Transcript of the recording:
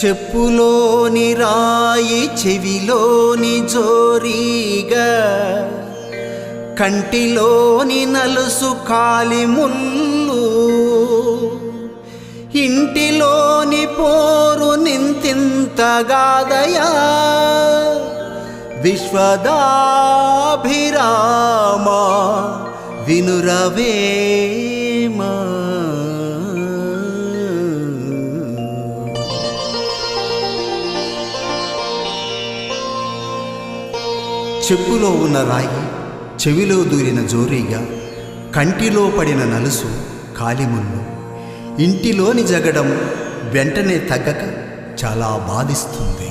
చెప్పులోని రాయి చెవిలోని జోరీగా, కంటిలోని నలుసు కాలి ముళ్ళు, ఇంటిలోని పోరు నింతింతగాదయా విశ్వదాభిరామ వినురవేమా. చెప్పులో ఉన్న రాయి చెవిలో దూరిన జోరీగా, కంటిలో పడిన నలుసు కాలిముళ్ళు, ఇంటిలోని జగడం వెంటనే తగ్గక చాలా బాధిస్తుంది.